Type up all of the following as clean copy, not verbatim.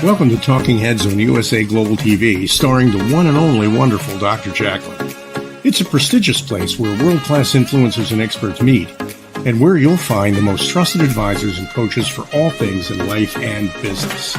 Welcome to Talking Heads on USA Global TV, starring the one and only wonderful Dr. JACALYN. It's a prestigious place where world-class influencers and experts meet, and where you'll find the most trusted advisors and coaches for all things in life and business.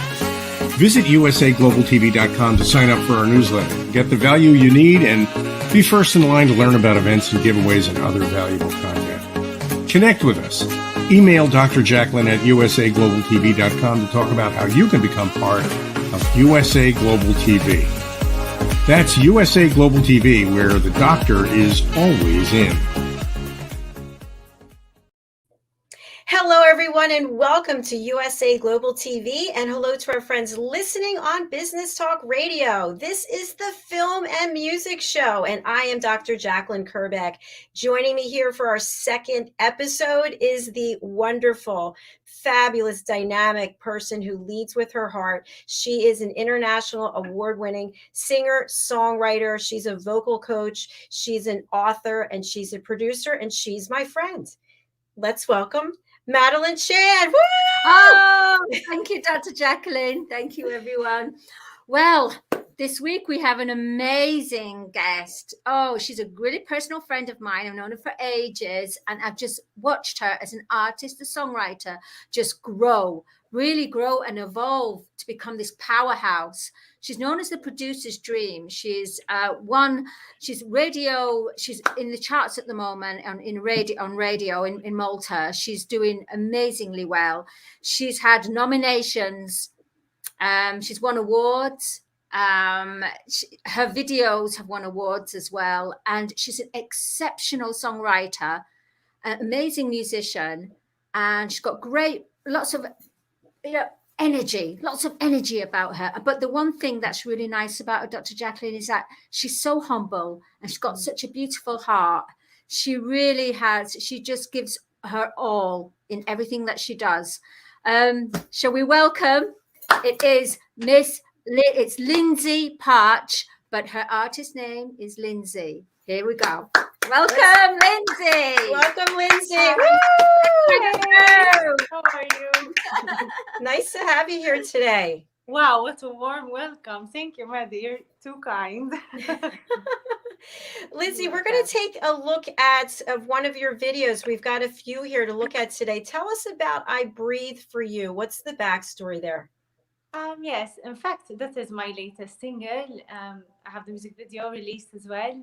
Visit usaglobaltv.com to sign up for our newsletter, get the value you need, and be first in line to learn about events and giveaways and other valuable content. Connect with us. Email Dr. JACALYN at usaglobaltv.com to talk about how you can become part of USA Global TV. That's USA Global TV, where the doctor is always in. Hello, everyone, and welcome to USA Global TV, and hello to our friends listening on Business Talk Radio. This is the Film and Music Show, and I am Dr. JACALYN KERBECK. Joining me here for our second episode is the wonderful, fabulous, dynamic person who leads with her heart. She is an international award-winning singer, songwriter. She's a vocal coach. She's an author, and she's a producer, and she's my friend. Let's welcome Madalene Chan. Woo! Oh, thank you, Dr. JACALYN. Thank you, everyone. Well, this week we have an amazing guest. Oh, she's a really personal friend of mine. I've known her for ages, and I've just watched her as an artist, a songwriter, just really grow and evolve to become this powerhouse. She's known as the producer's dream. She's she's in the charts at the moment on radio in Malta. She's doing amazingly well. She's had nominations. She's won awards. Her videos have won awards as well. And she's an exceptional songwriter, an amazing musician, and she's got lots of energy about her. But the one thing that's really nice about her, Dr. JACALYN, is that she's so humble and she's got such a beautiful heart. She really has. She just gives her all in everything that she does. Shall we welcome? It's Lyndsay Pace, but her artist name is Lyndsay. Here we go. Welcome, Lyndsay. Welcome, Lyndsay. Hello. How are you? Nice to have you here today. Wow, what a warm welcome. Thank you, Maddie. You're too kind. Lyndsay, we're going to take a look at one of your videos. We've got a few here to look at today. Tell us about I Breathe for You. What's the backstory there? Yes, in fact, that is my latest single. I have the music video released as well.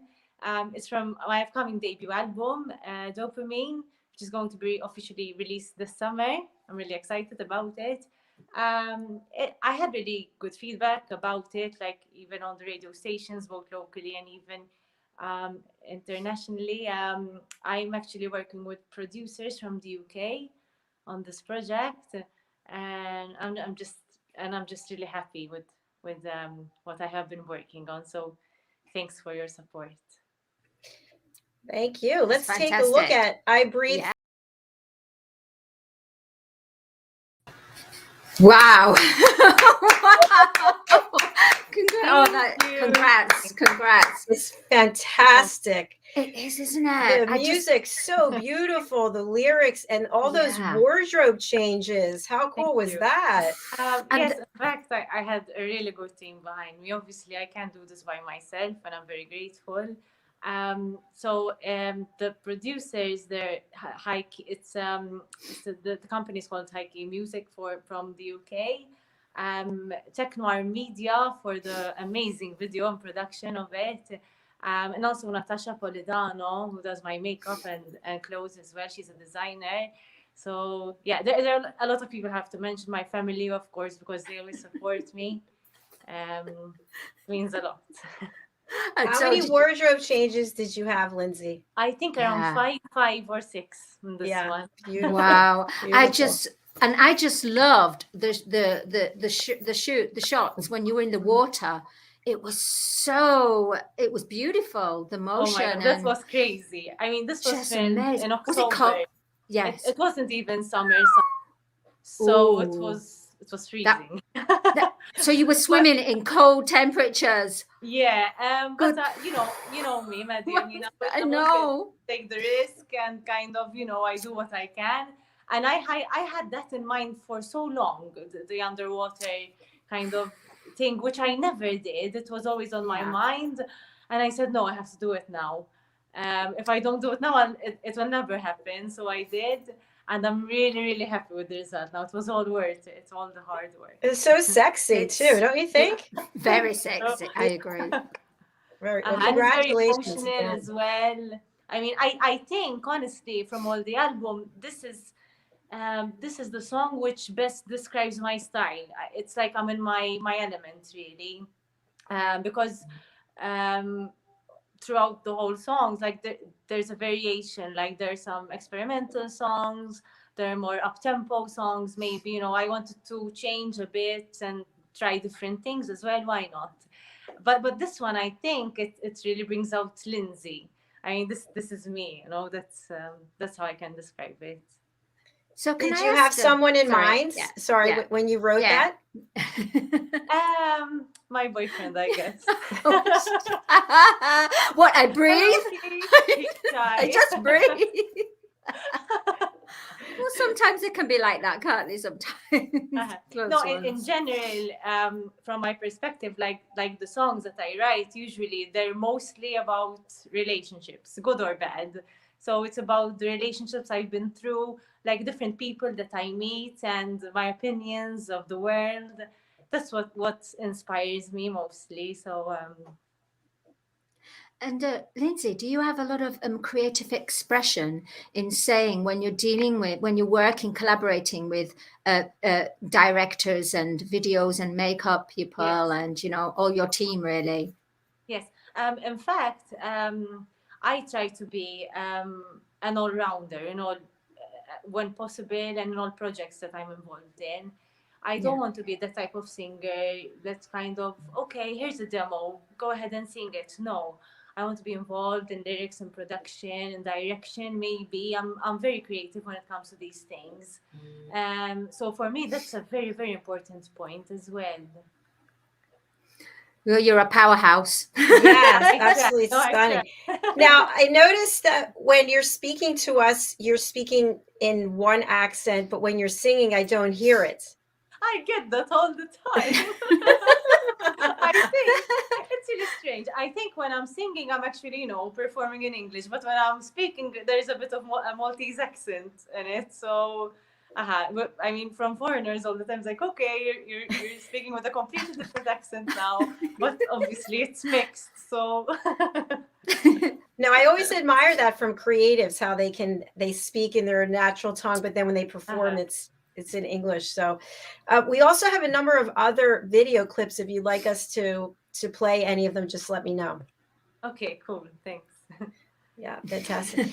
It's from my upcoming debut album, Dopamine, which is going to be officially released this summer. I'm really excited about it. I had really good feedback about it, like even on the radio stations, both locally and even internationally. I'm actually working with producers from the UK on this project, and I'm just really happy with what I have been working on. So thanks for your support. Thank you. Let's take a look at I Breathe. Yeah. Wow. Congrats. It's fantastic. It is, isn't it? The music's so beautiful, the lyrics and all those wardrobe changes. How cool was that? Yes, in fact, I had a really good team behind me. Obviously, I can't do this by myself, and I'm very grateful. So the producers, the company is called High Key Music from the UK. Tech Noir Media for the amazing video and production of it. And also Natasha Polidano, who does my makeup and clothes as well. She's a designer. So yeah, there are a lot of people I have to mention. My family, of course, because they always support me. Means a lot. How many wardrobe changes did you have, Lyndsay? I think around five or six in this one. Beautiful. Wow. Beautiful. I just loved the shots when you were in the water. It was beautiful. The motion. Oh my God, that was crazy. I mean, this was in October. Yes. It wasn't even summer, so it was freezing. So you were swimming in cold temperatures. Yeah, but you know me, Maddie. I mean, I know. Take the risk and kind of, I do what I can. And I had that in mind for so long, the underwater kind of thing, which I never did. It was always on my mind. And I said, no, I have to do it now. If I don't do it now, it will never happen. So I did. And I'm really, really happy with the result now. It was all worth it. It's all the hard work. It's so sexy too, don't you think? Very sexy. I agree. Very well, And it's very congratulations. emotional as well. I mean, I think honestly, from all the album, this is the song which best describes my style. It's like I'm in my element, really, because throughout the whole songs, like there's a variation. Like there's some experimental songs, there are more up-tempo songs. Maybe, you know, I wanted to change a bit and try different things as well. Why not? But this one, I think it really brings out Lyndsay. I mean, this is me. You know, that's how I can describe it. So did you have someone in mind? Sorry, when you wrote that? My boyfriend, I guess. What, I breathe? I just breathe. Well, sometimes it can be like that, can't it? Sometimes. No, in general, from my perspective, like the songs that I write, usually they're mostly about relationships, good or bad. So it's about the relationships I've been through, like different people that I meet and my opinions of the world. That's what inspires me mostly. So And Lyndsay, do you have a lot of creative expression in saying when you're working, collaborating with directors and videos and makeup people and, you know, all your team really? Yes. In fact, I try to be an all-rounder in all, when possible, and in all projects that I'm involved in. I don't want to be the type of singer that's kind of, okay, here's a demo, go ahead and sing it. No. I want to be involved in lyrics and production and direction. Maybe I'm very creative when it comes to these things. So for me, that's a very, very important point as well. Well, you're a powerhouse. Yes, absolutely stunning. Now, I noticed that when you're speaking to us, you're speaking in one accent, but when you're singing, I don't hear it. I get that all the time. I think it's really strange. I think when I'm singing, I'm actually, you know, performing in English, but when I'm speaking, there's a bit of a Maltese accent in it. So, but, I mean, from foreigners all the time, it's like, okay, you're speaking with a completely different accent now, but obviously it's mixed. So. No, I always admire that from creatives, how they speak in their natural tongue, but then when they perform, it's in English. So we also have a number of other video clips. If you'd like us to play any of them, just let me know. Okay, cool. Thanks. Yeah, fantastic.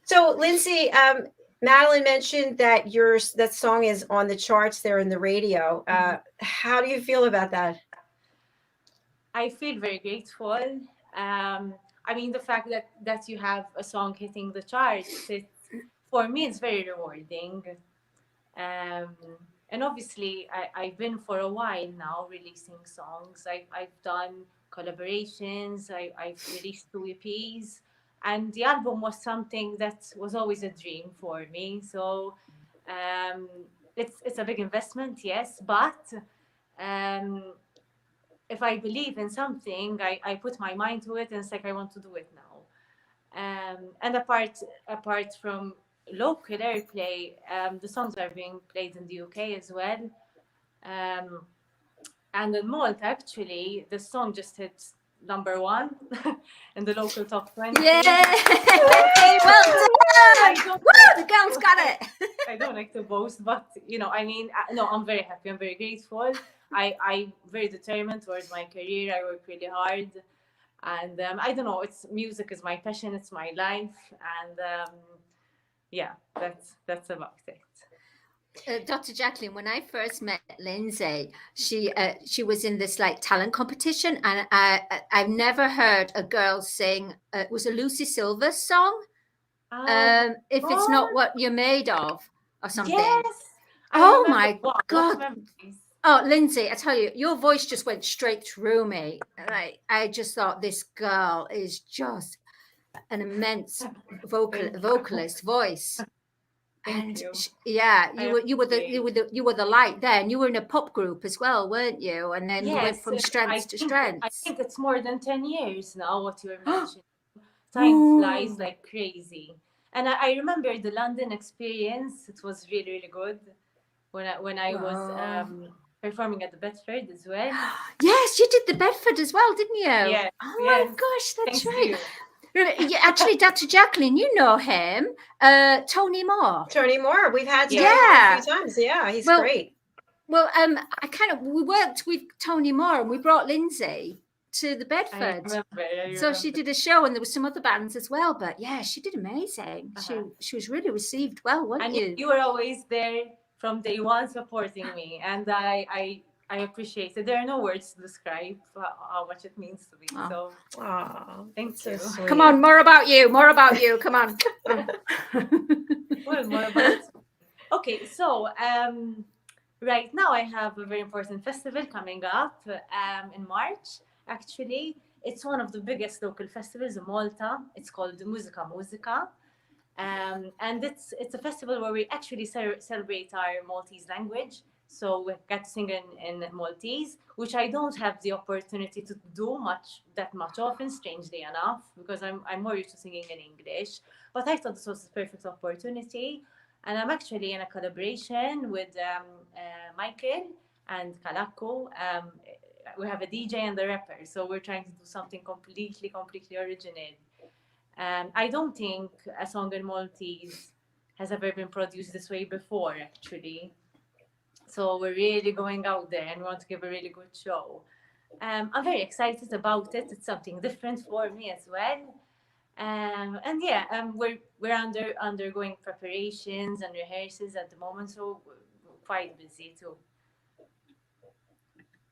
So Lyndsay, Madalene mentioned that that song is on the charts there in the radio. How do you feel about that? I feel very grateful. I mean, the fact that you have a song hitting the charts, for me, it's very rewarding. And obviously, I've been for a while now releasing songs. I've done collaborations. I've released 2 EPs, and the album was something that was always a dream for me. So it's a big investment, yes, but if I believe in something, I put my mind to it, and it's like I want to do it now. And apart from local airplay, the songs are being played in the UK as well, and in Malta actually the song just hit #1 in the local top 20. Yeah, well done. The girls got it. I don't like to boast, but you know, I mean, no, I'm very happy, I'm very grateful. I'm very determined towards my career. I work really hard, and I don't know, music is my passion, it's my life, and yeah, that's about it. Dr. JACALYN, when I first met Lyndsay, she was in this like talent competition, and I've never heard a girl sing. It was a Lucy Silver song. If it's not what you're made of, or something. Yes. Oh my God. Oh, Lyndsay, I tell you, your voice just went straight through me. I just thought this girl is just an immense vocalist voice. Thank you. Yeah, I you were the light then. You were in a pop group as well, weren't you? And then you went Yes, from strength to I strength. think it's more than 10 years now, what you were mentioning. Time flies Ooh, like crazy. And I remember the London experience. It was really, really good when I was wow. performing at the Bedford as well. Yes, you did the Bedford as well, didn't you? Yes, Oh my yes. gosh, that's Thanks to right. you. Actually, Dr. Jacqueline, you know him, Tony Moore. Tony Moore, we've had Yes. Tony on a few Yeah. times. Yeah, he's Well, great. Well, we worked with Tony Moore and we brought Lyndsay to the I Bedford. remember. So she did a show and there was some other bands as well. But yeah, she did amazing. Uh-huh. She was really received well, weren't And you? you were always there from day one supporting me, and I appreciate it. There are no words to describe how much it means to me. Oh. So Oh, thank so you. sweet. Come on, more about you. More about you. Come on. Well, more about. Okay, so right now I have a very important festival coming up in March. Actually, it's one of the biggest local festivals in Malta. It's called Muzika Muzika. And it's a festival where we actually celebrate our Maltese language. So we get to sing in Maltese, which I don't have the opportunity to do that much often, strangely enough, because I'm more used to singing in English. But I thought this was a perfect opportunity. And I'm actually in a collaboration with Michael and Kalako. We have a DJ and a rapper, so we're trying to do something completely original. I don't think a song in Maltese has ever been produced this way before, actually. So we're really going out there and we want to give a really good show. I'm very excited about it. It's something different for me as well. And yeah, we're undergoing preparations and rehearsals at the moment, so we're quite busy too.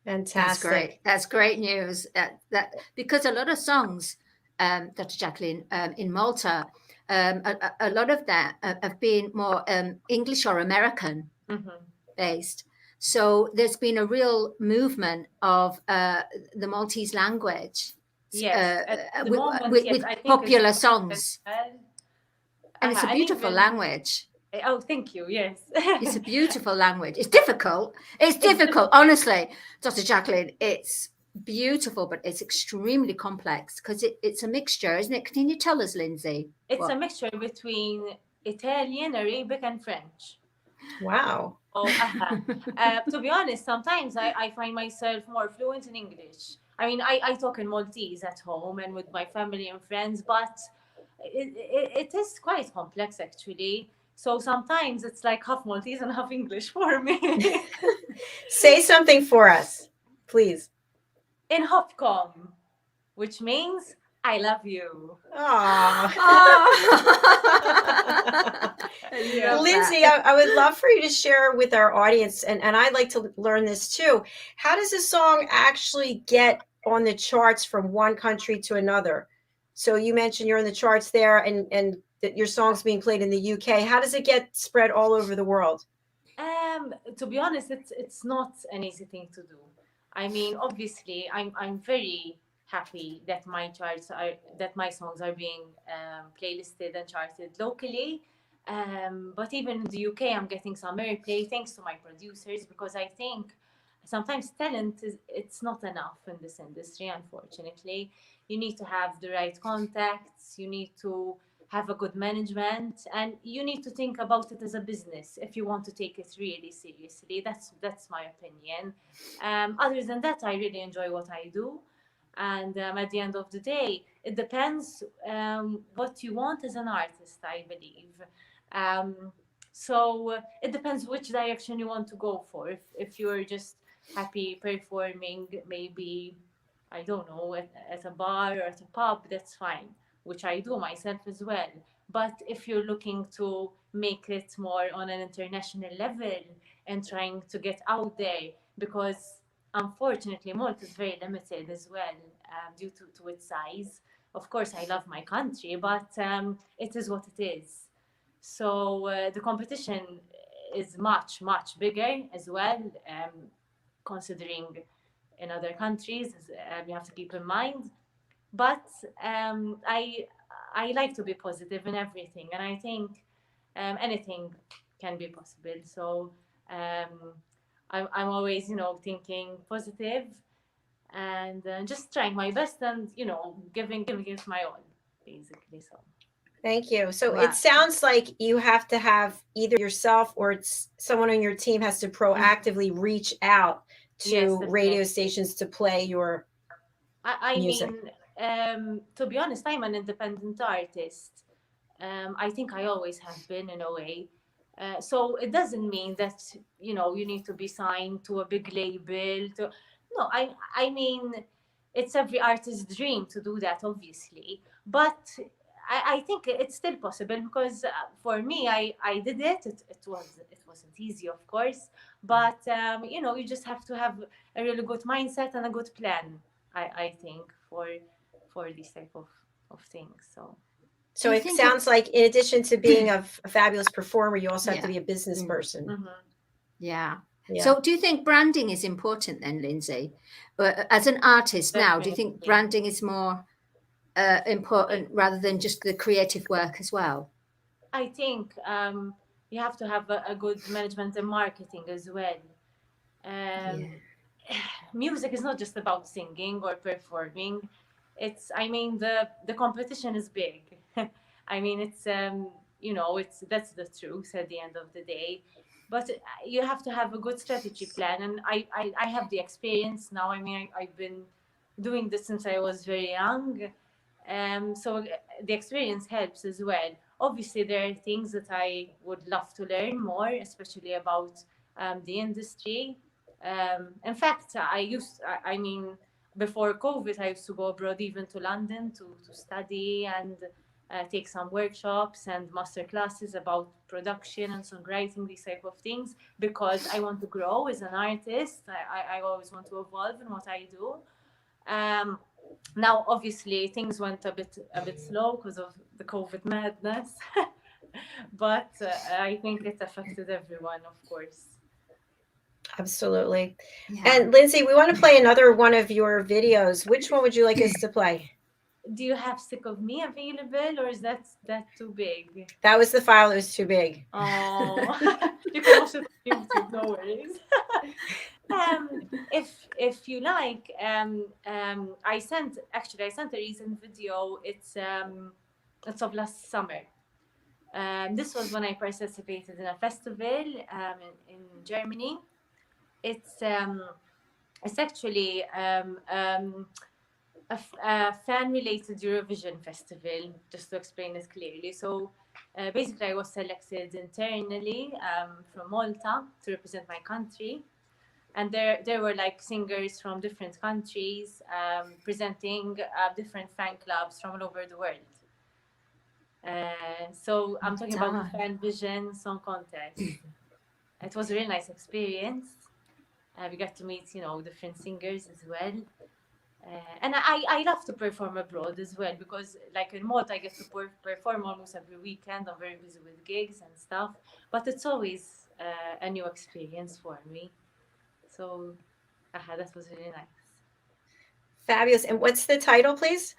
Fantastic. That's great. That's great news. That because a lot of songs, Dr. Jacqueline, in Malta, a lot of that have been more English or American Mm-hmm. based. So there's been a real movement of the Maltese language. Yes, at the with, moment, with, yes, with I think popular it's songs. well. And it's a And beautiful even language. oh, thank you. Yes. It's a beautiful language. It's difficult. It's difficult, honestly, Dr. Jacqueline. It's beautiful, but it's extremely complex because it's a mixture, isn't it? Can you tell us, Lyndsay? It's What? a mixture between Italian, Arabic, and French. Wow. Oh, to be honest, sometimes I find myself more fluent in English. I mean, I talk in Maltese at home and with my family and friends, but it is quite complex actually. So sometimes it's like half Maltese and half English for me. Say something for us, please. In Hopcom, which means I love you. Aww. Love Lyndsay, that. I would love for you to share with our audience, and I'd like to learn this too. How does a song actually get on the charts from one country to another? So you mentioned you're in the charts there, and that your song's being played in the UK. How does it get spread all over the world? To be honest, it's not an easy thing to do. I mean, obviously, I'm very happy that my songs are being playlisted and charted locally. But even in the UK, I'm getting some airplay thanks to my producers because I think sometimes talent it's not enough in this industry. Unfortunately, you need to have the right contacts. You need to have a good management and you need to think about it as a business if you want to take it really seriously. That's my opinion. Other than that, I really enjoy what I do, and at the end of the day it depends what you want as an artist, I believe. So it depends which direction you want to go for. If you're just happy performing, maybe I don't know, at a bar or at a pub, that's fine, which I do myself as well. But if you're looking to make it more on an international level and trying to get out there, because unfortunately Malta is very limited as well due to its size. Of course, I love my country, but it is what it is. So the competition is much bigger as well, considering in other countries. You have to keep in mind. But I like to be positive in everything, and I think anything can be possible. So I'm always, thinking positive and just trying my best and, giving it my all, basically. So. Thank you. So Wow. it sounds like you have to have either yourself or it's someone on your team has to proactively reach out to Yes, radio definitely. stations to play your I music. mean, to be honest, I'm an independent artist. I think I always have been in a way. So it doesn't mean that, you need to be signed to a big label. No, I mean, it's every artist's dream to do that, obviously. But I think it's still possible because for me, I did it. It wasn't easy, of course. But, you just have to have a really good mindset and a good plan, I think, for these type of things. So. So Do you it think sounds like in addition to being a fabulous performer, you also have to Yeah. be a business person. Mhm. Yeah. Yeah. So do you think branding is important then, Lyndsay? As an artist now, do you think Definitely. branding is more important rather than just the creative work as well? I think you have to have a good management and marketing as well. Music is not just about singing or performing. I mean, the competition is big. I mean, that's the truth at the end of the day. But you have to have a good strategy plan, and I have the experience now. I mean, I've been doing this since I was very young, so the experience helps as well. Obviously, there are things that I would love to learn more, especially about the industry. In fact, I mean, before COVID, I used to go abroad, even to London, to study and take some workshops and master classes about production and songwriting, these type of things, because I want to grow as an artist. I always want to evolve in what I do. Now, obviously, things went a bit slow because of the COVID madness, but I think it affected everyone, of course. Absolutely. Yeah. And Lyndsay, we want to play another one of your videos. Which one would you like us to play? Do you have Sick of Me available, or is that too big? That was the file. It was too big. Oh, you can watch it on YouTube, no worries. If you like, I sent a recent video. It's of last summer. This was when I participated in a festival in Germany. It's actually a fan-related Eurovision festival, just to explain it clearly. So basically, I was selected internally from Malta to represent my country. And there were like singers from different countries presenting different fan clubs from all over the world. So I'm talking about the Fan Vision Song Contest. It was a really nice experience. We got to meet, different singers as well. And I love to perform abroad as well, because like in Malta, I get to perform almost every weekend. I'm very busy with gigs and stuff, but it's always a new experience for me. So that was really nice. Fabulous. And what's the title, please?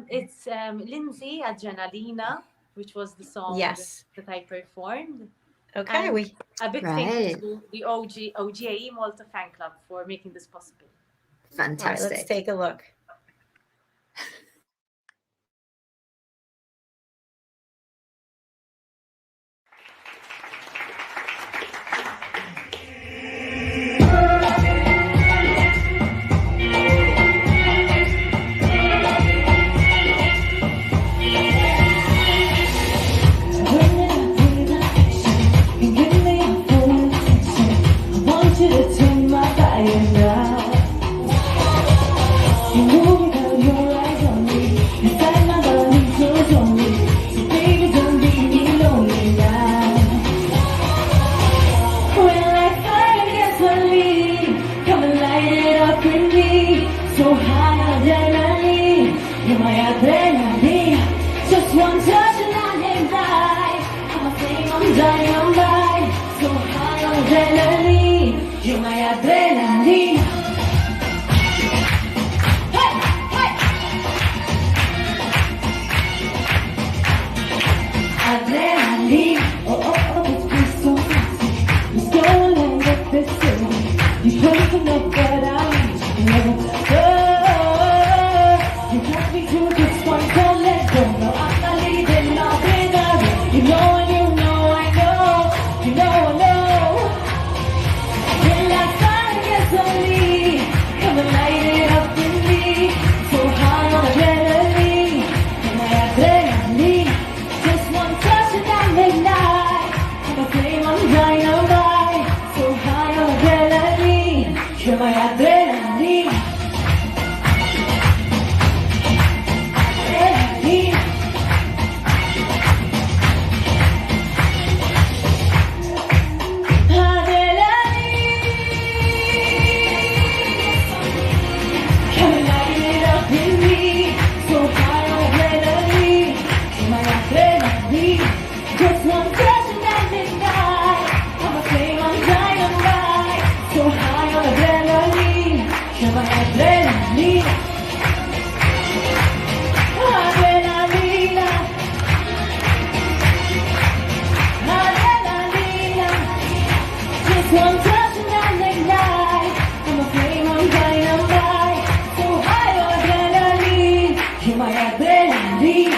It's Lyndsay Adrenalina, which was the song that I performed. Okay. And a big thank you to the OGAE Malta fan club for making this possible. Fantastic. All right, let's take a look. I want you to take my fire now. but I need you. You got me to this one, don't let go. No, I'm not leaving nothing out. You know and you know I know. You know I know. Feel like fire gasoline. Come and light it up in me. So high on adrenaline. And I adrenaline. Just one touch and I midnight. I'm a flame on dynamite. So high on adrenaline. You're my adrenaline. Just one touch and at midnight, I'm a flame on dynamite. So high on adrenaline, you're my adrenaline. Adrenaline, adrenaline. Just one touch and at midnight, I'm a flame on dynamite. So high on adrenaline, you're my adrenaline.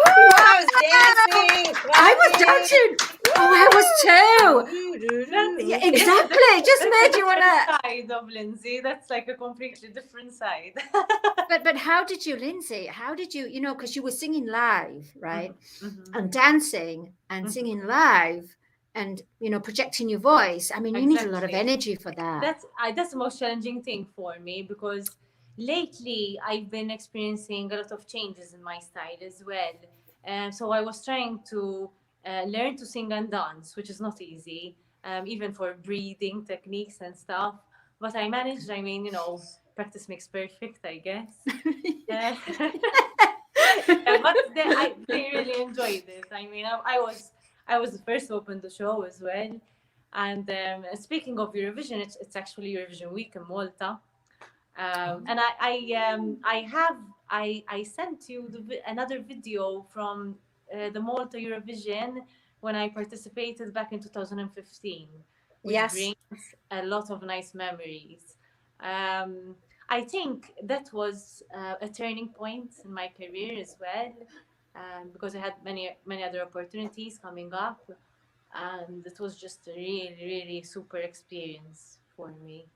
Ooh, I was dancing. I was dancing. Oh, I was too. Yeah, exactly. Just made you want to. Side of Lyndsay. That's like a completely different side. But how did you, Lyndsay? How did you? You know, because you were singing live, right, Mhm. and dancing and singing live, and projecting your voice. I mean, you need a lot of Exactly. energy for that. That's the most challenging thing for me, because lately I've been experiencing a lot of changes in my style as well. So I was trying to learn to sing and dance, which is not easy, even for breathing techniques and stuff. But I managed. I mean, practice makes perfect, I guess. Uh, but they really enjoyed it. I mean, I was the first to open the show as well. And speaking of Eurovision, it's actually Eurovision week in Malta. And I sent you another video from the Malta Eurovision when I participated back in 2015, which Yes. brings a lot of nice memories. I think that was a turning point in my career as well, because I had many other opportunities coming up, and it was just a really super experience for me.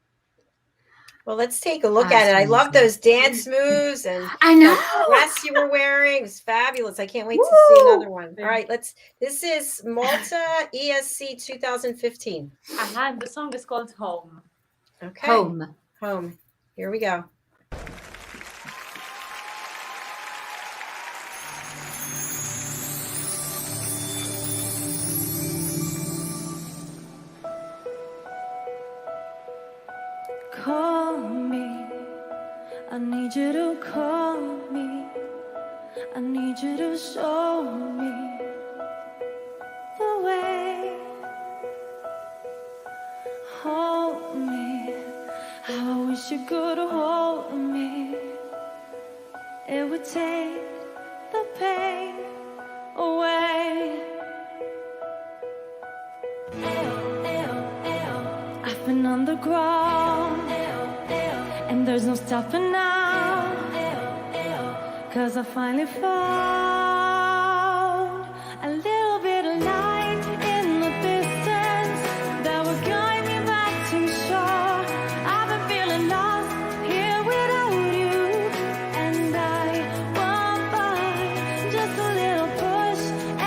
Well, let's take a look at it. I love those dance moves and I know. that dress you were wearing. It was fabulous. I can't wait to see another one. All right, this is Malta ESC 2015. And the song is called Home. Okay. Home. Here we go. Call me, I need you to call me, I need you to show me the way. Hold me, how I wish you could hold me. It would take the pain away. I've been on the ground, and there's no stopping now, 'cause I finally found a little bit of light in the distance that will guide me back to shore. I've been feeling lost here without you, and I want just a little push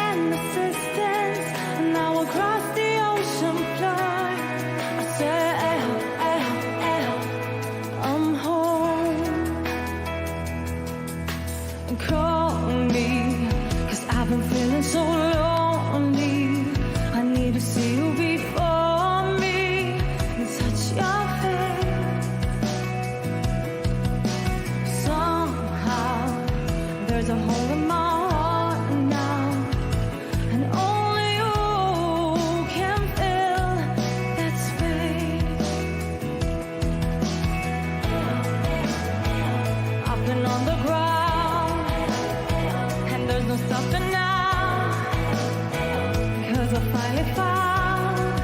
and assistance, and I will cross the ocean floor. I say, I'm home. Call me, finally found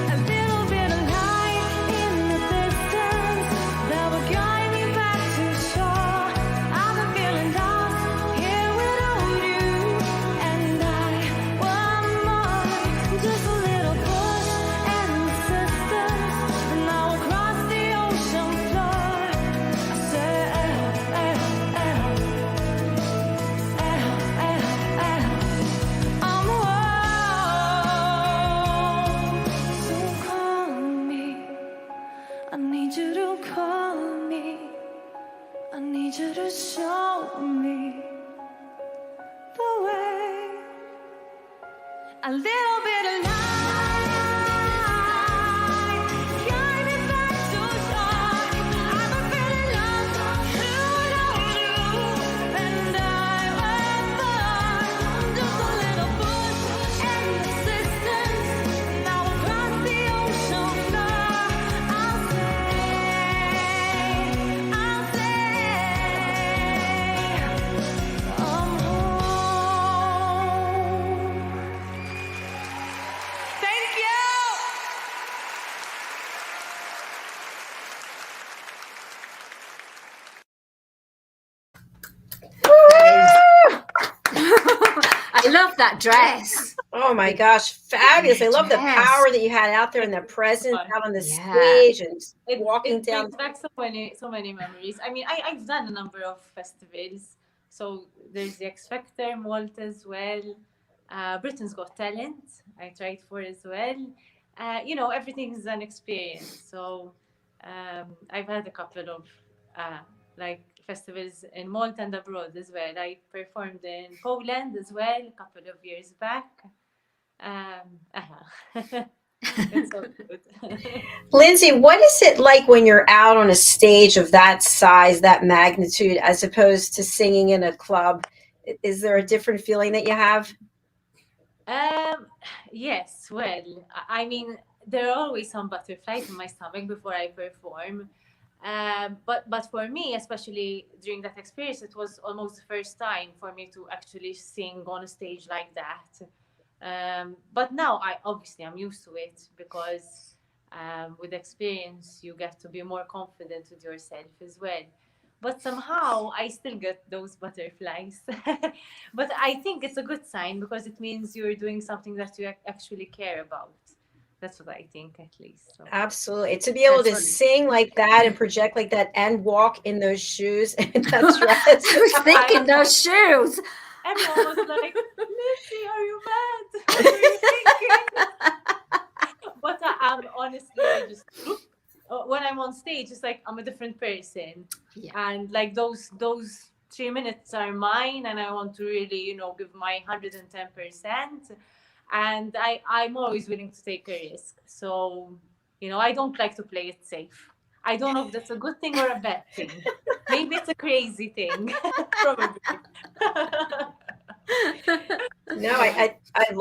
a little bit of light in the distance that will guide me back to shore. I've been feeling lost here without you, and I want more. Just a little push and assistance, and I will cross the ocean floor. I said, I'm home. So call me. I need you to call me. I need you to show me the way. A little bit of light, guide me back to shore. I've been feeling lost without you, and I went far. Just a little push and assistance, now across the ocean floor. I'll say, I'm home. Thank you. I love that dress. Oh my gosh, fabulous. I love the Yes. power that you had out there and the presence out on the Yeah. stage and walking it down. brings back so many memories. I mean, I've done a number of festivals. So there's the X Factor, Malta as well. Britain's Got Talent, I tried for as well. You know, everything's an experience. So I've had a couple of like festivals in Malta and abroad as well. I performed in Poland as well a couple of years back. It's so good. Lyndsay, what is it like when you're out on a stage of that size, that magnitude, as opposed to singing in a club? Is there a different feeling that you have? Yes, well, I mean, there are always some butterflies in my stomach before I perform. But for me, especially during that experience, it was almost the first time for me to actually sing on a stage like that. But now I'm used to it because with experience you get to be more confident with yourself as well. But somehow I still get those butterflies. But I think it's a good sign because it means you're doing something that you actually care about. That's what I think, at least. So. Absolutely. To be able to Absolutely. sing like that and project like that and walk in those shoes and that I dress. was thinking those shoes. Everyone was like, Lyndsay, are you mad? What are you thinking? But I'm honestly, I just when I'm on stage, it's like I'm a different person. Yeah. And like those 3 minutes are mine, and I want to really, you know, give my 110%. And I'm always willing to take a risk. So, you know, I don't like to play it safe. I don't know if that's a good thing or a bad thing. Maybe it's a crazy thing. Probably. No, I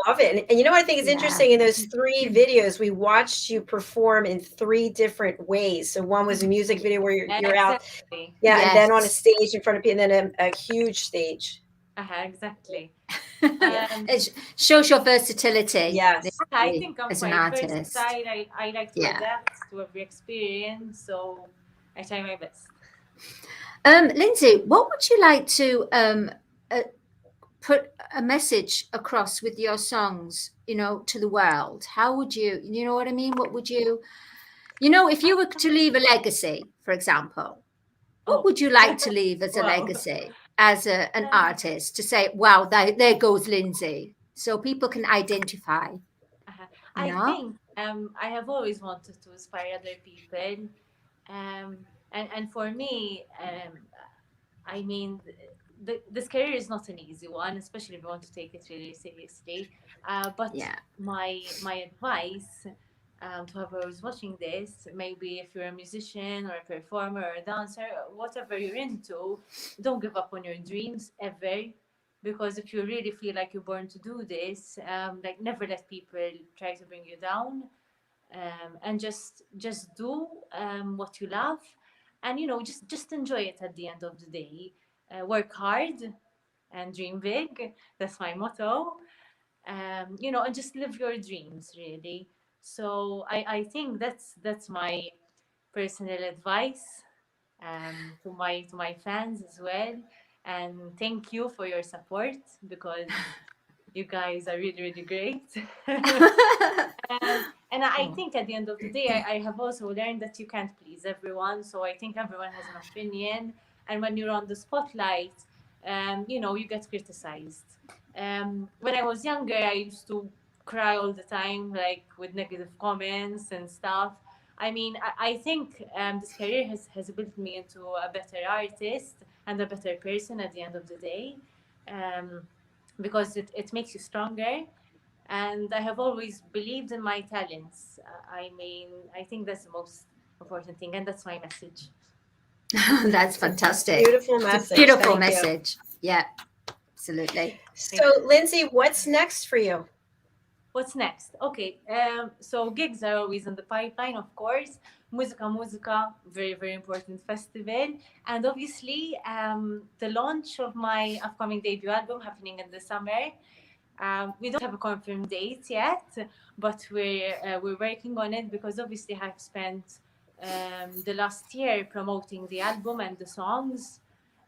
love it. And you know what I think is Yeah. interesting in those 3 videos, we watched you perform in 3 different ways. So one was a music video where you're out, Exactly. yeah, and then on a Yes. stage in front of people, and then a huge stage. Exactly. It shows your versatility. Yes. I think I'm as an quite artist. versatile. I like to Yeah. adapt to every experience, so I try my best. Lyndsay, what would you like to put a message across with your songs, you know, to the world? How would you know what I mean? What would you know, if you were to leave a legacy, for example, what would you like to leave as a Wow. legacy as an artist, to say, wow, there goes Lyndsay, so people can identify? I No? think I have always wanted to inspire other people, and for me, I mean, this career is not an easy one, especially if you want to take it really seriously. But Yeah. my advice to whoever's watching this, maybe if you're a musician or a performer or a dancer, whatever you're into, don't give up on your dreams ever. Because if you really feel like you're born to do this, like never let people try to bring you down, and just do what you love, and you know, just enjoy it at the end of the day. Work hard and dream big. That's my motto. and just live your dreams, really. So I think that's my personal advice, to my fans as well. And thank you for your support, because you guys are really, really great. And I think at the end of the day, I have also learned that you can't please everyone. So I think everyone has an opinion. And when you're on the spotlight, you get criticized. When I was younger, I used to cry all the time, like with negative comments and stuff. I mean, I think this career has built me into a better artist and a better person at the end of the day, because it makes you stronger. And I have always believed in my talents. I mean, I think that's the most important thing, and that's my message. That's fantastic. Beautiful It's a message. beautiful Thank you. message. Yeah, absolutely. So, Lyndsay, what's next for you? What's next? Okay, so gigs are always in the pipeline, of course. Muzika Muzika, very, very important festival. And obviously, the launch of my upcoming debut album happening in the summer. We don't have a confirmed date yet, but we're working on it, because obviously I've spent the last year promoting the album and the songs.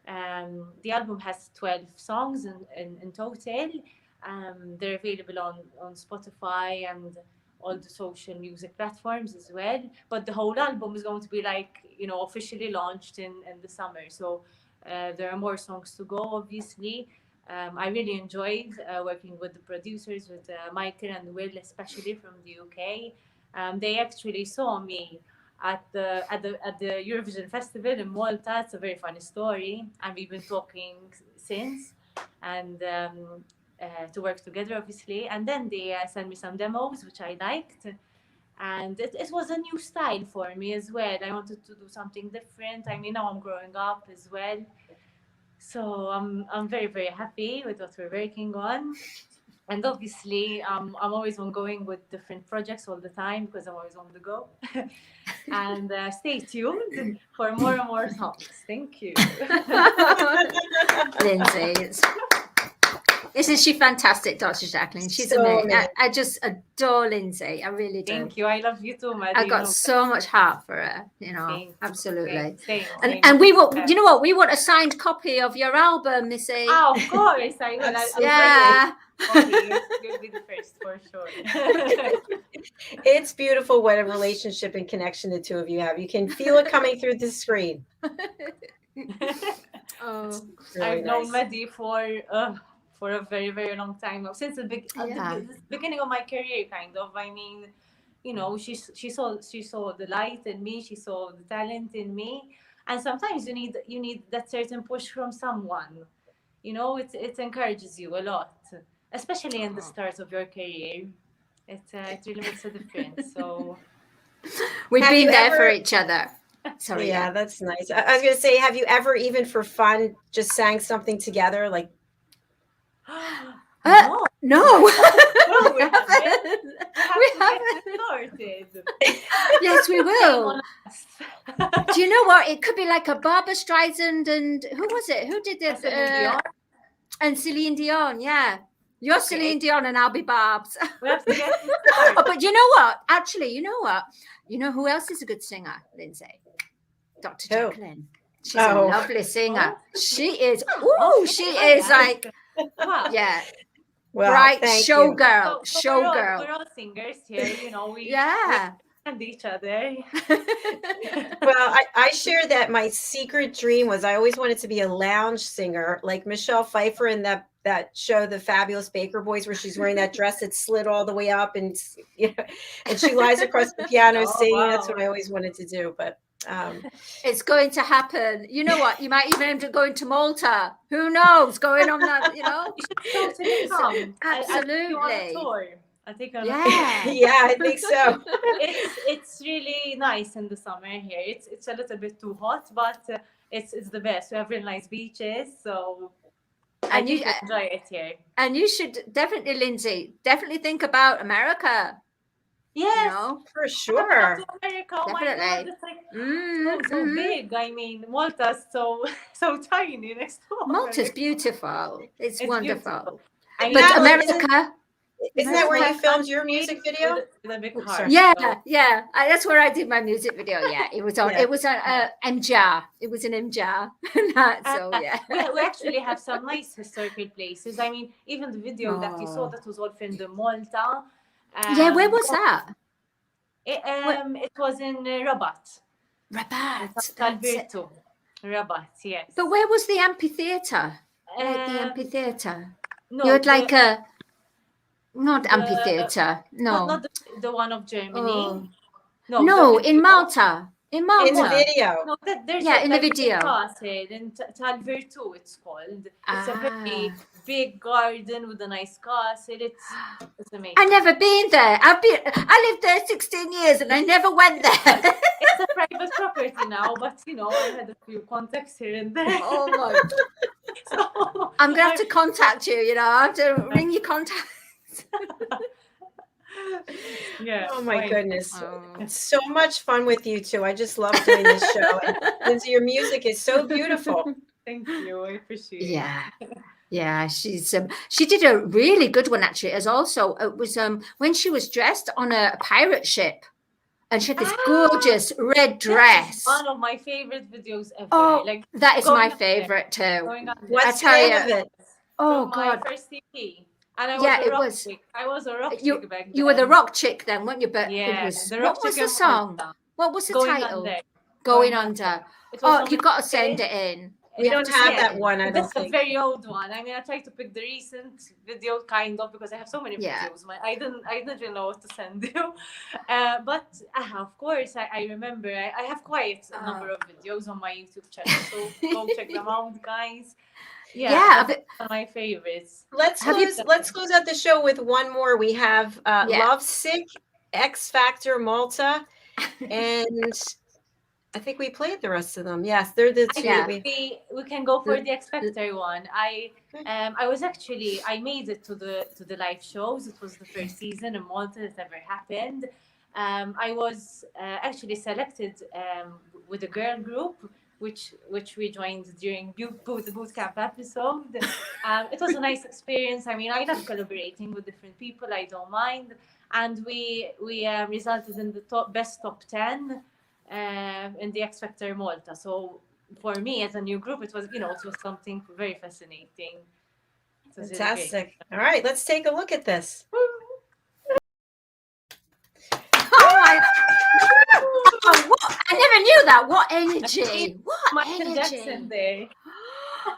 The album has 12 songs in total. They're available on Spotify and all the social music platforms as well. But the whole album is going to be officially launched in the summer. So there are more songs to go, obviously. I really enjoyed working with the producers, with Michael and Will, especially from the UK. They actually saw me at the Eurovision Festival in Malta. It's a very funny story, and we've been talking since, and to work together, obviously. And then they sent me some demos, which I liked, and it was a new style for me as well. I wanted to do something different. I mean, now I'm growing up as well. So I'm very, very happy with what we're working on. And obviously, I'm always ongoing with different projects all the time, because I'm always on the go. And stay tuned for more and more songs. Thank you. Lyndsay, isn't she fantastic, Dr. JACALYN? She's So amazing. amazing. I just adore Lyndsay. I really do. Thank you. I love you too, Maddie. I got so much heart for her, Thank you. absolutely. Same. And we will, you know what? We want a signed copy of your album, Missy. Oh, of course. I will. Yeah. Okay, you'll be the first for sure. It's beautiful what a relationship and connection the two of you have. You can feel it coming through the screen. Oh, Really I've known nice. Maddie for a very, very long time now, since the beginning of my career, kind of. I mean, she saw the light in me, she saw the talent in me, and sometimes you need that certain push from someone. It encourages you a lot, especially in the start of your career. It really makes a difference. So we've Have been you there for ever- each other. Sorry. Yeah, that's nice. I was going to say, have you ever, even for fun, just sang something together? Like, no, No. we haven't. We We have haven't. to get started. Yes, we will. Shame on us. Do you know what? It could be like a Barbara Streisand and who was it? Who did it? Celine Dion. And Celine Dion, yeah. You're Celine Dion and I'll be Barb's. We have to get Oh, started. but you know what? Actually, you know what? You know who else is a good singer, Lyndsay? Dr. Who? JACALYN. She's Oh. a lovely singer. She is. Oh, Ooh, she is like, Wow. yeah, well, bright thank you. showgirl. So we're Showgirl. all singers here, we Yeah. and each other. Well, I shared that my secret dream was I always wanted to be a lounge singer, like Michelle Pfeiffer in that show, The Fabulous Baker Boys, where she's wearing that dress that slid all the way up, and and she lies across the piano Oh, singing. That's wow. what I always wanted to do. But It's going to happen. You know what? You might even end up going to Malta. Who knows? Going on that, You should totally come. I'll take you on a Absolutely. tour. I'll take you on a tour. Yeah. yeah, I think so. It's really nice in the summer here. It's a little bit too hot, but it's the best. We have really nice beaches, so I And think you you enjoy it here. and you should definitely, Lyndsay, definitely think about America. Yes, For I sure. love to America. Oh my God, Definitely. it's like Mm, so mhm. big. I mean, Malta's so tiny next door. Malta's beautiful. It's It's wonderful. beautiful. I mean, But Now, America, Isn't that where you filmed your music video? With a big Oh, heart. sorry. Yeah, So, yeah. That's where I did my music video. Yeah, it was on. Yeah. It was on MJAR. It was an MJAR. So yeah. we actually have some nice historical places. I mean, even the video that you saw Oh. that was all filmed in Malta. Yeah, where was that? It was in Rabat. Rabat. That's it. Alberto. Rabat, yes. But where was the amphitheater? Like the Um, amphitheater. no, You had the- like a not amphitheater. not No. the one of Germany. Oh. No, No, the in video. Malta. In Malta. In the video. No, there's Yeah, in the like a video. castle in Talvertu, it's called. It's a very Ah. big garden with a nice castle. It's amazing. I never been there. I lived there 16 years and I never went there. It's a private property now, but you know, I had a few contacts here and there. Oh my. So, I'm gonna have to contact you, I have to ring your contacts. yeah. Oh my why- goodness. Oh. It's so much fun with you two. I just love doing this show. And Lyndsay, your music is so beautiful. Thank you. I appreciate it. Yeah. Yeah, she did a really good one actually. As also it was when she was dressed on a pirate ship and she had this gorgeous red dress. That is one of my favorite videos ever. Oh, like that is going my up there, favorite too. going up there. What's the tell name you. of it? Oh From my God. first EP. And I was Yeah, a it rock was. chick. I was a rock You- chick back then. You were the rock chick then, weren't you? But Yeah, it was the rock what was chick the in song? Malta. What was the Going title? Under. Going Going Under. It was Oh, on you've got to my send birthday. it in. We don't to have send that it in. one, I don't That's a think. very old one. I mean, I tried to pick the recent video, kind of, because I have so many Yeah. videos. I didn't really know what to send you. But of course, I remember I have quite a number of videos on my YouTube channel, so go check them out, guys. Yeah, that's but- one of my favorites. Let's Have you- close out the show with one more. We have Yeah. Love Sick, X Factor Malta, and I think we played the rest of them. Yes, they're the I two. Yeah. think we can go for the X Factor one. I was actually I made it to the live shows. It was the first season in Malta that ever happened. I was actually selected with a girl group, which we joined during the boot camp episode. It was a nice experience. I mean, I love collaborating with different people. I don't mind, and we resulted in the best top 10 in the X Factor Malta. So for me, as a new group, it was something very fascinating. It was really great. Fantastic. All right, let's take a look at this. Oh my oh, what? I never knew that. What energy? What Michael energy? Jackson there.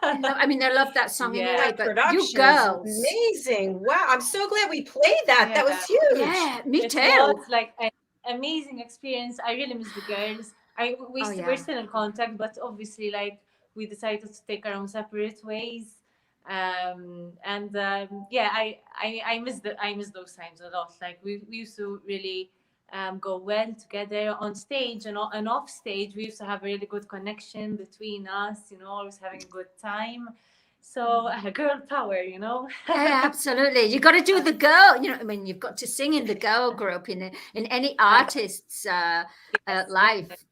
I mean, I love that song Yeah. anyway, but Production you is girls. amazing. Wow, I'm so glad we played that. That was Yeah. huge. Yeah, me It too. was like an amazing experience. I really miss the girls. Yeah. We're still in contact, but obviously, like, we decided to take our own separate ways. Yeah, I miss those times a lot. Like we used to really go well together on stage and off stage. We used to have a really good connection between us. Always having a good time. So girl power, Yeah, absolutely. You got to do the girl. I mean, you've got to sing in the girl group in any artist's life.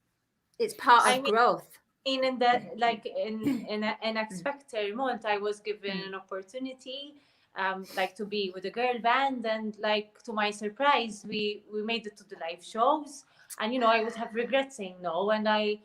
It's part of growth. In that, like in X Factor Malta, I was given an opportunity, like to be with a girl band, and like to my surprise, we made it to the live shows, and I would have regret saying no, and I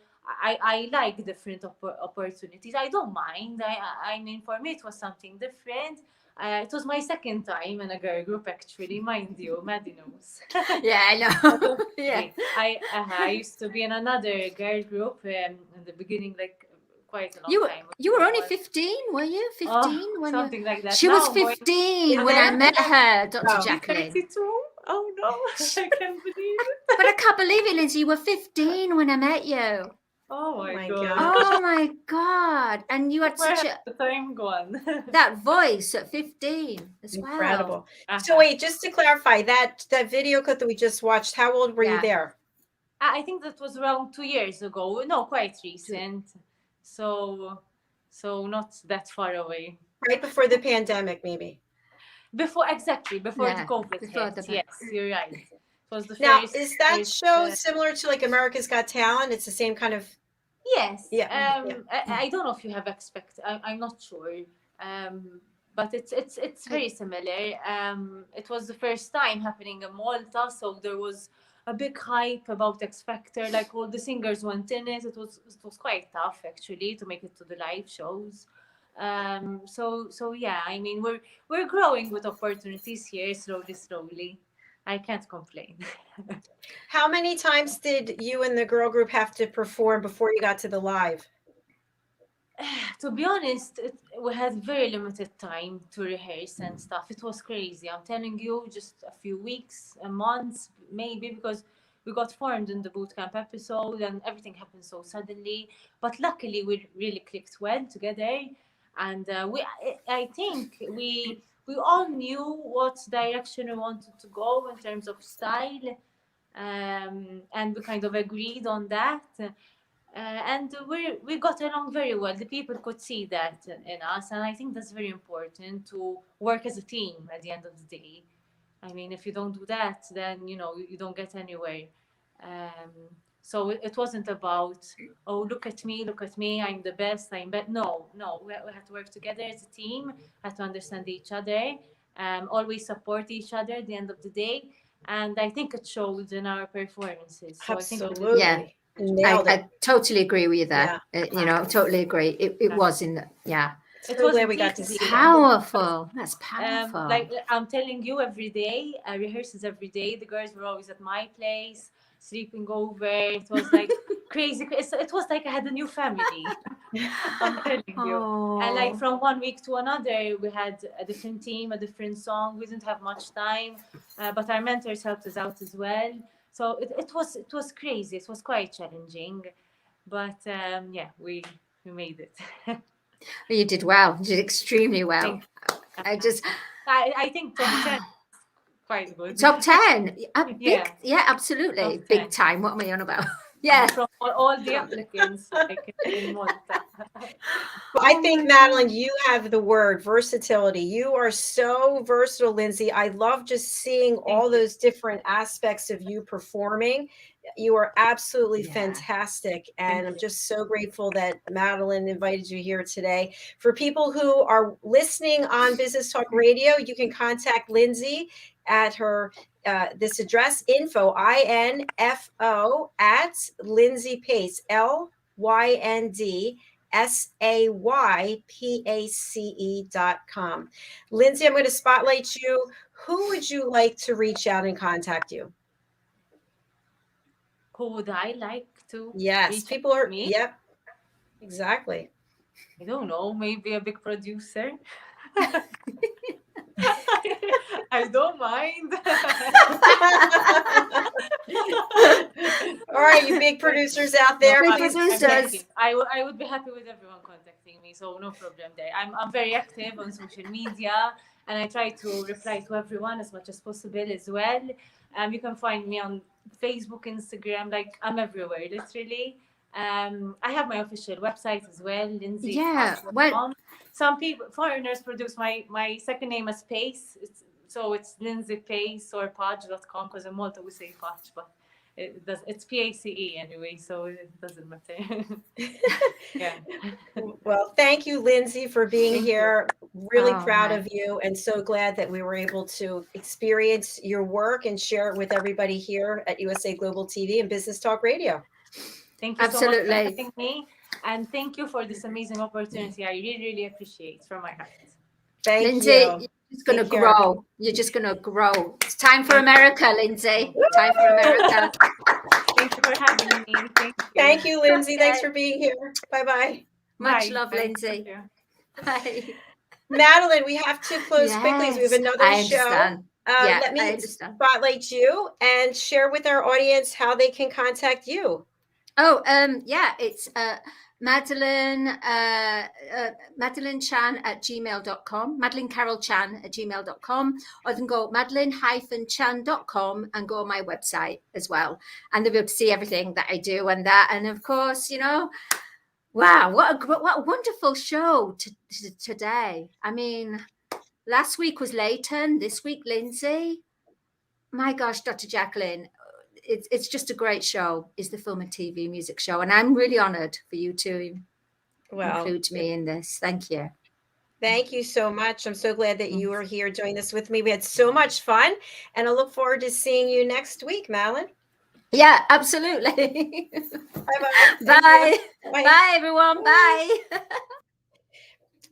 like different opportunities. I don't mind. I mean, for me, it was something different. It was my second time in a girl group, actually, mind you. Maddie knows. Yeah, I know. Yeah. I used to be in another girl group in the beginning, like quite a long You time. were only 15, were you? 15 when something like that. she was Now, more- 15 when I met her, Dr. Oh. JACALYN. 32? Oh no, I can't believe it. But I can't believe it, Lyndsay. You were 15 when I met you. Oh my my god. God. Oh my God. And you had Where such has the time gone? that voice at 15 as well. Incredible. So wait, just to clarify, that video clip that we just watched, how old were you Yeah. there? I think that was around 2 years ago. No, quite recent. So not that far away. Right before the pandemic, maybe. Before the Yeah, COVID before hit. the- Yes, you're right. It was the Now, first. is that first, show similar to like America's Got Talent? It's the same kind of. Yes. Yeah, I don't know if you have I'm not sure. but it's very similar. It was the first time happening in Malta, so there was a big hype about X Factor. Like all the singers went in it. It was quite tough actually to make it to the live shows. So yeah, I mean we're growing with opportunities here slowly. I can't complain. How many times did you and the girl group have to perform before you got to the live? To be honest, we had very limited time to rehearse and stuff. It was crazy. I'm telling you, just a few weeks, a month, maybe, because we got formed in the bootcamp episode and everything happened so suddenly. But luckily, we really clicked well together, and I think we all knew what direction we wanted to go in terms of style, and we kind of agreed on that. And we got along very well. The people could see that in us, and I think that's very important to work as a team at the end of the day. I mean, if you don't do that, then you don't get anywhere. So it wasn't about, oh, look at me, I'm the best, I'm better. No, we had to work together as a team, had to understand each other, always support each other at the end of the day, and I think it showed in our performances. So Absolutely. Yeah. Nailed it. I totally agree with you there. Totally agree. It was in So glad we got to see that. powerful. That's powerful. Like I'm telling you, every day, rehearsals every day. The girls were always at my place, sleeping over. It was like crazy. It was like I had a new family. I'm telling you. And like from one week to another, we had a different team, a different song. We didn't have much time, but our mentors helped us out as well. So it was crazy. It was quite challenging, but yeah, we made it. You did well. You did extremely well. I think top 10 quite good. Top 10. Yeah. Yeah, absolutely. Top 10. Big time. What am I on about? Yeah. From all the applicants like in Malta. I think, Madeleine, you have the word versatility. You are so versatile, Lyndsay. I love just seeing all those different aspects of you performing. You are absolutely fantastic. And I'm just so grateful that Madeleine invited you here today. For people who are listening on Business Talk Radio, you can contact Lyndsay at her this address, info at Lyndsay Pace, LYNDSAYPACE.com. Lyndsay, I'm going to spotlight you. Who would you like to reach out and contact you? Who would I like to? Yes, people are. Me? Yep, exactly. I don't know. Maybe a big producer. I don't mind. All right, you big producers out there. Big producers. I would be happy with everyone contacting me, so no problem there. I'm very active on social media, and I try to reply to everyone as much as possible as well. You can find me on Facebook, Instagram, like I'm everywhere, literally. I have my official website as well, Lyndsay. Yeah, well, some foreigners produce my second name as Pace. So it's Lyndsay Pace or Podge.com, because in Malta we say Podge, but it's PACE anyway, so it doesn't matter. Yeah. Well, thank you, Lyndsay, for being here. Really proud of you, and so glad that we were able to experience your work and share it with everybody here at USA Global TV and Business Talk Radio. Thank you so much for having me, and thank you for this amazing opportunity. I really appreciate it from my heart. Thank Lyndsay, you. you're just going to grow. You're just going to grow. It's time for America, Lyndsay. Time for America. Thank you for having me. Thank you, Lyndsay. Thanks for being here. Bye-bye. Much love, Lyndsay. Bye. Madeleine, we have to close quickly because we have another show. Let me spotlight you and share with our audience how they can contact you. It's Madeleine Chan at gmail.com, Madeleine Carol Chan at gmail.com, or you can go madeleine-chan.com and go on my website as well, and they'll be able to see everything that I do and that. And of course, wow, what a wonderful show today. I mean, last week was Leighton, this week Lyndsay. My gosh, Dr. JACALYN, it's just a great show. It's the film and TV music show, and I'm really honored for you to include me in this. Thank you. Thank you so much. I'm so glad that you are here doing this with me. We had so much fun, and I look forward to seeing you next week, Madeline. Yeah, absolutely. Bye-bye. Bye. Bye. Bye, everyone. Bye.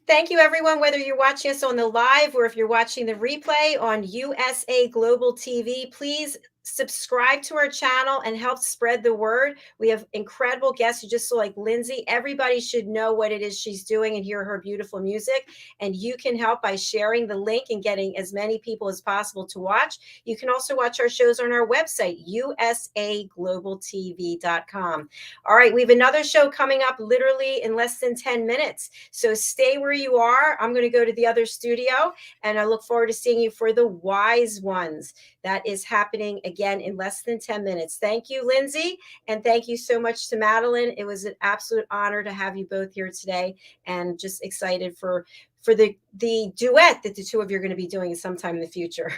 Thank you, everyone, whether you're watching us on the live or if you're watching the replay on USA Global TV. Please subscribe to our channel and help spread the word. We have incredible guests. You just saw like Lyndsay. Everybody should know what it is she's doing and hear her beautiful music. And you can help by sharing the link and getting as many people as possible to watch. You can also watch our shows on our website, usaglobaltv.com. All right, we have another show coming up literally in less than 10 minutes. So stay where you are. I'm going to go to the other studio, and I look forward to seeing you for the Wise Ones. That is happening again in less than 10 minutes. Thank you, Lyndsay, and thank you so much to Madeline. It was an absolute honor to have you both here today, and just excited for the duet that the two of you are going to be doing sometime in the future.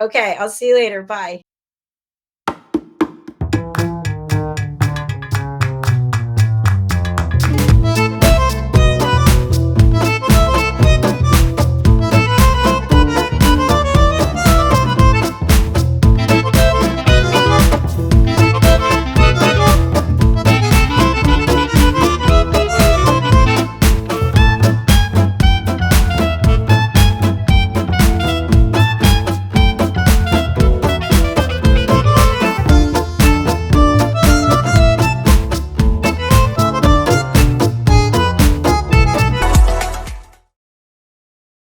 Okay, I'll see you later. Bye.